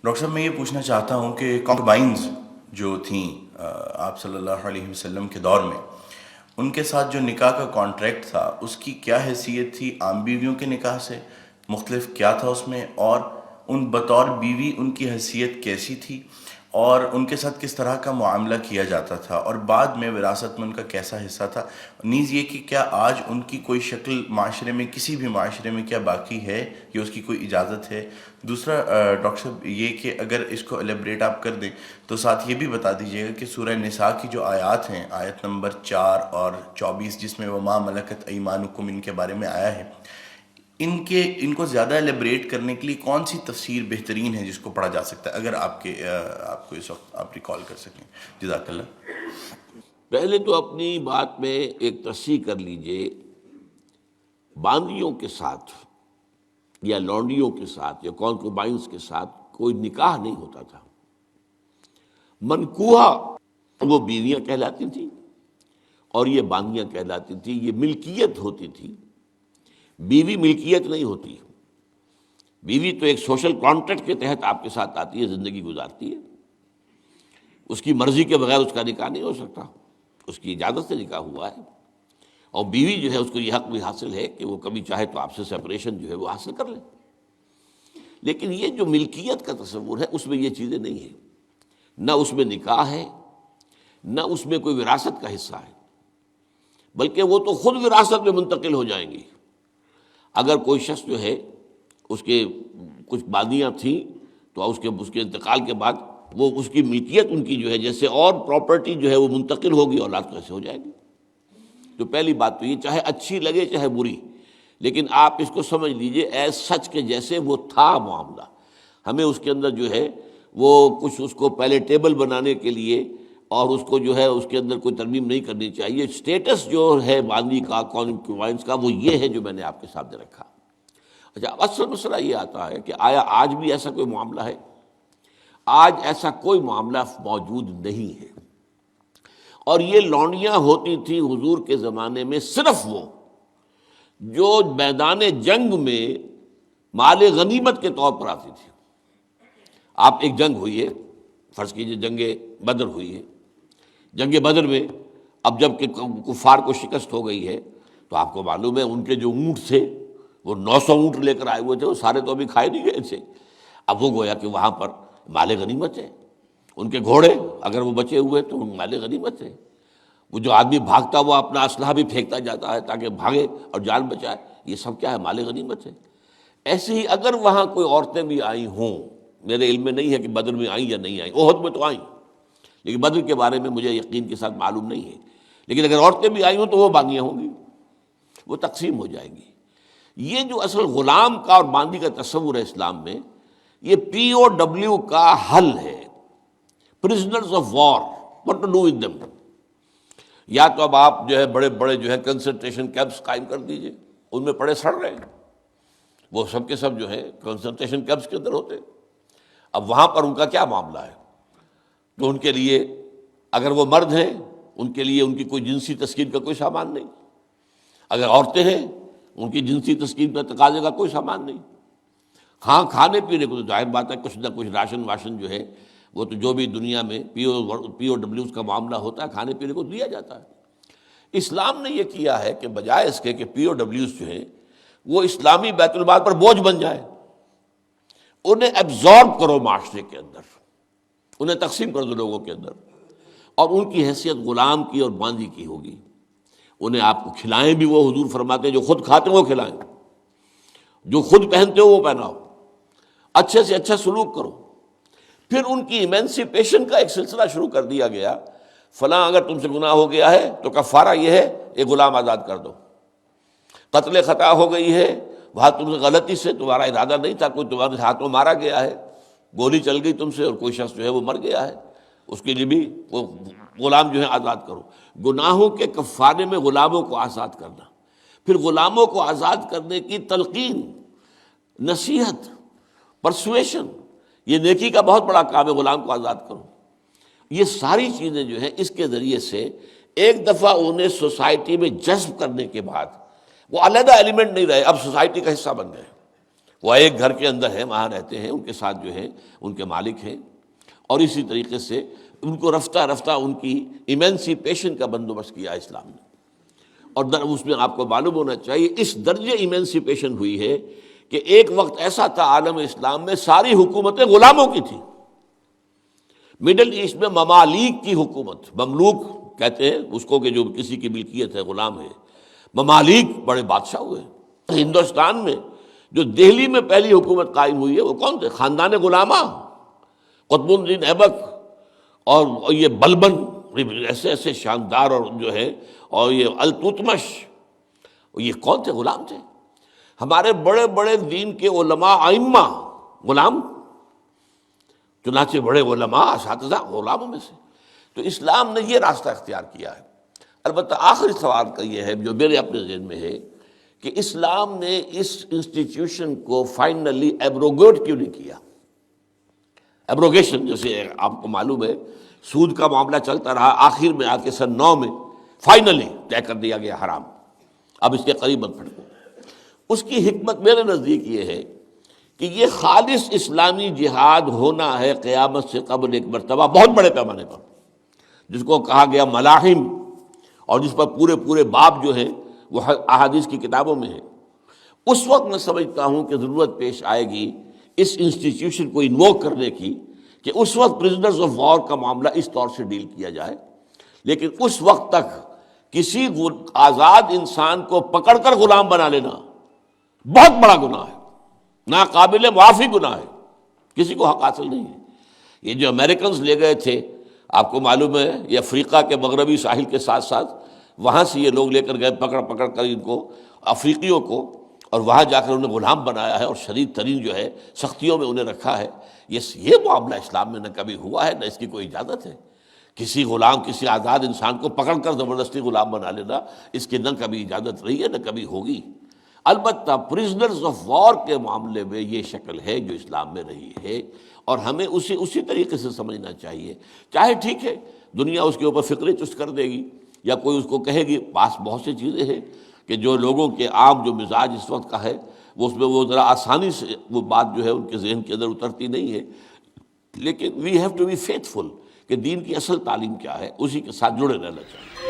Doctor صاحب میں یہ پوچھنا چاہتا ہوں کہ کانکوبائنز جو تھیں آپ صلی اللہ علیہ وسلم کے دور میں، ان کے ساتھ جو نکاح کا کانٹریکٹ تھا اس کی کیا حیثیت تھی عام بیویوں کے نکاح سے؟ مختلف کیا تھا اس میں؟ اور ان بطور بیوی ان کی حیثیت کیسی تھی، اور ان کے ساتھ کس طرح کا معاملہ کیا جاتا تھا، اور بعد میں وراثت میں ان کا کیسا حصہ تھا؟ نیز یہ کہ کیا آج ان کی کوئی شکل معاشرے میں، کسی بھی معاشرے میں کیا باقی ہے یا اس کی کوئی اجازت ہے؟ دوسرا ڈاکٹر صاحب یہ کہ اگر اس کو ایلیبریٹ آپ کر دیں تو ساتھ یہ بھی بتا دیجیے گا کہ سورہ نساء کی جو آیات ہیں، آیت نمبر 4 اور 24 جس میں وما ملکت ایمانکم ان کے بارے میں آیا ہے، ان کو زیادہ ایلیبریٹ کرنے کے لیے کون سی تفسیر بہترین ہے جس کو پڑھا جا سکتا ہے، اگر آپ کو اس وقت آپ ریکال کر سکیں؟ جزاک اللہ۔ پہلے تو اپنی بات میں ایک تصحیح کر لیجئے، باندیوں کے ساتھ یا لونڈیوں کے ساتھ یا کانکوبائنز کے ساتھ کوئی نکاح نہیں ہوتا تھا۔ منکوحہ وہ بیویاں کہلاتی تھیں اور یہ باندیاں کہلاتی تھیں، یہ ملکیت ہوتی تھی۔ بیوی ملکیت نہیں ہوتی، بیوی تو ایک سوشل کانٹریکٹ کے تحت آپ کے ساتھ آتی ہے، زندگی گزارتی ہے، اس کی مرضی کے بغیر اس کا نکاح نہیں ہو سکتا، اس کی اجازت سے نکاح ہوا ہے، اور بیوی جو ہے اس کو یہ حق بھی حاصل ہے کہ وہ کبھی چاہے تو آپ سے سپریشن جو ہے وہ حاصل کر لے۔ لیکن یہ جو ملکیت کا تصور ہے اس میں یہ چیزیں نہیں ہیں، نہ اس میں نکاح ہے، نہ اس میں کوئی وراثت کا حصہ ہے، بلکہ وہ تو خود وراثت میں منتقل ہو جائیں گی۔ اگر کوئی شخص جو ہے اس کے کچھ باندیاں تھیں تو اس کے انتقال کے بعد وہ اس کی ملکیت ان کی جو ہے جیسے اور پراپرٹی جو ہے وہ منتقل ہوگی، اولاد کیسے ہو جائے گی۔ تو پہلی بات تو یہ چاہے اچھی لگے چاہے بری، لیکن آپ اس کو سمجھ لیجئے ایز سچ کے جیسے وہ تھا معاملہ۔ ہمیں اس کے اندر جو ہے وہ کچھ اس کو پہلے ٹیبل بنانے کے لیے اور اس کو جو ہے اس کے اندر کوئی ترمیم نہیں کرنی چاہیے۔ سٹیٹس جو ہے باندی کا، کانکوبائنز کا، وہ یہ ہے جو میں نے آپ کے سامنے رکھا۔ اچھا، اصل مسئلہ یہ آتا ہے کہ آیا آج بھی ایسا کوئی معاملہ ہے؟ آج ایسا کوئی معاملہ موجود نہیں ہے، اور یہ لونڈیاں ہوتی تھیں حضور کے زمانے میں صرف وہ جو میدان جنگ میں مال غنیمت کے طور پر آتی تھی۔ آپ ایک جنگ ہوئی ہے، فرض کیجئے جنگ بدر ہوئی ہے، جنگ بدر میں اب جب کہ کفار کو شکست ہو گئی ہے تو آپ کو معلوم ہے ان کے جو اونٹ تھے وہ 900 اونٹ لے کر آئے ہوئے تھے، وہ سارے تو ابھی کھائے نہیں گئے تھے، اب وہ گویا کہ وہاں پر مال غنیمت ہے۔ ان کے گھوڑے اگر وہ بچے ہوئے تو مال غنیمت ہے۔ وہ جو آدمی بھاگتا وہ اپنا اسلحہ بھی پھینکتا جاتا ہے تاکہ بھاگے اور جان بچائے، یہ سب کیا ہے؟ مال غنیمت ہے۔ ایسے ہی اگر وہاں کوئی عورتیں بھی آئی ہوں، میرے علم میں نہیں ہے کہ بدر میں آئیں یا نہیں آئیں، احد میں تو آئیں، لیکن بدر کے بارے میں مجھے یقین کے ساتھ معلوم نہیں ہے، لیکن اگر عورتیں بھی آئی ہوں تو وہ باندیاں ہوں گی، وہ تقسیم ہو جائیں گی۔ یہ جو اصل غلام کا اور باندی کا تصور ہے اسلام میں، یہ پی او ڈبلیو کا حل ہے، prisoners of war, what to do with them۔ یا تو اب آپ جو ہے بڑے بڑے جو ہے کنسنٹریشن کیمپس قائم کر دیجئے، ان میں پڑے سڑ رہے ہیں، وہ سب کے سب جو ہے کنسنٹریشن کیمپس کے اندر ہوتے، اب وہاں پر ان کا کیا معاملہ ہے؟ تو ان کے لیے اگر وہ مرد ہیں ان کے لیے ان کی کوئی جنسی تسکین کا کوئی سامان نہیں، اگر عورتیں ہیں ان کی جنسی تسکین کا تقاضے کا کوئی سامان نہیں۔ ہاں، کھانے پینے کو تو ظاہر بات ہے کچھ نہ کچھ راشن واشن جو ہے وہ تو جو بھی دنیا میں پی او ڈبلیوز کا معاملہ ہوتا ہے کھانے پینے کو دیا جاتا ہے۔ اسلام نے یہ کیا ہے کہ بجائے اس کے کہ پی او ڈبلیوز جو ہیں وہ اسلامی بیت المال پر بوجھ بن جائے، انہیں ایبزارب کرو معاشرے کے اندر، انہیں تقسیم کر دو لوگوں کے اندر، اور ان کی حیثیت غلام کی اور باندی کی ہوگی۔ انہیں آپ کو کھلائیں بھی وہ، حضور فرماتے ہیں جو خود کھاتے ہیں وہ کھلائیں، جو خود پہنتے ہو وہ پہناؤ، اچھے سے اچھا سلوک کرو۔ پھر ان کی ایمینسیپیشن کا ایک سلسلہ شروع کر دیا گیا، فلاں اگر تم سے گناہ ہو گیا ہے تو کفارہ یہ ہے ایک غلام آزاد کر دو، قتل خطا ہو گئی ہے، وہاں تم سے غلطی سے تمہارا ارادہ نہیں تھا، کوئی تمہارے ہاتھوں مارا گیا ہے، گولی چل گئی تم سے اور کوئی شخص جو ہے وہ مر گیا ہے، اس کے لیے بھی وہ غلام جو ہے آزاد کرو۔ گناہوں کے کفارے میں غلاموں کو آزاد کرنا، پھر غلاموں کو آزاد کرنے کی تلقین، نصیحت، پرسویشن، یہ نیکی کا بہت بڑا کام ہے، غلام کو آزاد کرو۔ یہ ساری چیزیں جو ہیں اس کے ذریعے سے ایک دفعہ انہیں سوسائٹی میں جذب کرنے کے بعد وہ علیحدہ ایلیمنٹ نہیں رہے، اب سوسائٹی کا حصہ بن گئے، وہ ایک گھر کے اندر ہیں، وہاں رہتے ہیں، ان کے ساتھ جو ہے ان کے مالک ہیں، اور اسی طریقے سے ان کو رفتہ رفتہ ان کی ایمینسیپیشن کا بندوبست کیا اسلام نے. اور اس میں آپ کو معلوم ہونا چاہیے اس درجے ایمینسیپیشن ہوئی ہے کہ ایک وقت ایسا تھا عالم اسلام میں ساری حکومتیں غلاموں کی تھیں. مڈل ایسٹ میں ممالک کی حکومت، مملوک کہتے ہیں اس کو کہ جو کسی کی ملکیت ہے، غلام ہے. ممالک بڑے بادشاہ ہوئے. ہندوستان میں جو دہلی میں پہلی حکومت قائم ہوئی ہے وہ کون تھے؟ خاندان غلامہ، قطب الدین ایبک اور یہ بلبن، ایسے ایسے شاندار، اور جو ہے اور یہ التتمش، یہ کون تھے؟ غلام تھے. ہمارے بڑے بڑے دین کے علماء ائمہ غلام، چنانچہ بڑے علماء اساتذہ غلاموں میں سے. تو اسلام نے یہ راستہ اختیار کیا ہے. البتہ آخری سوال کا یہ ہے جو میرے اپنے ذہن میں ہے کہ اسلام نے اس انسٹیٹیوشن کو فائنلی ایبروگیٹ کیوں نہیں کیا؟ ایبروگیشن، جیسے آپ کو معلوم ہے سود کا معاملہ چلتا رہا، آخر میں آ کے سن 9 میں فائنلی طے کر دیا گیا حرام، اب اس کے قریب مت پھٹکو. اس کی حکمت میرے نزدیک یہ ہے کہ یہ خالص اسلامی جہاد ہونا ہے قیامت سے قبل ایک مرتبہ بہت بڑے پیمانے پر، جس کو کہا گیا ملاحم، اور جس پر پورے پورے باب جو ہیں وہ احادیث کی کتابوں میں ہیں. اس وقت میں سمجھتا ہوں کہ ضرورت پیش آئے گی اس انسٹیٹیوشن کو انووک کرنے کی کہ اس وقت پرزنرز آف وار کا معاملہ اس طور سے ڈیل کیا جائے. لیکن اس وقت تک کسی آزاد انسان کو پکڑ کر غلام بنا لینا بہت بڑا گناہ ہے، ناقابل معافی گناہ ہے، کسی کو حق حاصل نہیں ہے. یہ جو امریکنز لے گئے تھے، آپ کو معلوم ہے یہ افریقہ کے مغربی ساحل کے ساتھ ساتھ وہاں سے یہ لوگ لے کر گئے پکڑ پکڑ کر ان کو، افریقیوں کو، اور وہاں جا کر انہیں غلام بنایا ہے اور شدید ترین جو ہے سختیوں میں انہیں رکھا ہے. یہ معاملہ اسلام میں نہ کبھی ہوا ہے، نہ اس کی کوئی اجازت ہے. کسی غلام، کسی آزاد انسان کو پکڑ کر زبردستی غلام بنا لینا، اس کی نہ کبھی اجازت رہی ہے نہ کبھی ہوگی. البتہ پرزنرز آف وار کے معاملے میں یہ شکل ہے جو اسلام میں رہی ہے، اور ہمیں اسی طریقے سے سمجھنا چاہیے. چاہے ٹھیک ہے دنیا اس کے اوپر فکرے چست کر دے گی، یا کوئی اس کو کہے گی، پاس بہت سی چیزیں ہیں کہ جو لوگوں کے عام جو مزاج اس وقت کا ہے وہ اس میں وہ ذرا آسانی سے وہ بات جو ہے ان کے ذہن کے اندر اترتی نہیں ہے. لیکن we have to be faithful کہ دین کی اصل تعلیم کیا ہے، اسی کے ساتھ جڑے رہنا چاہیے.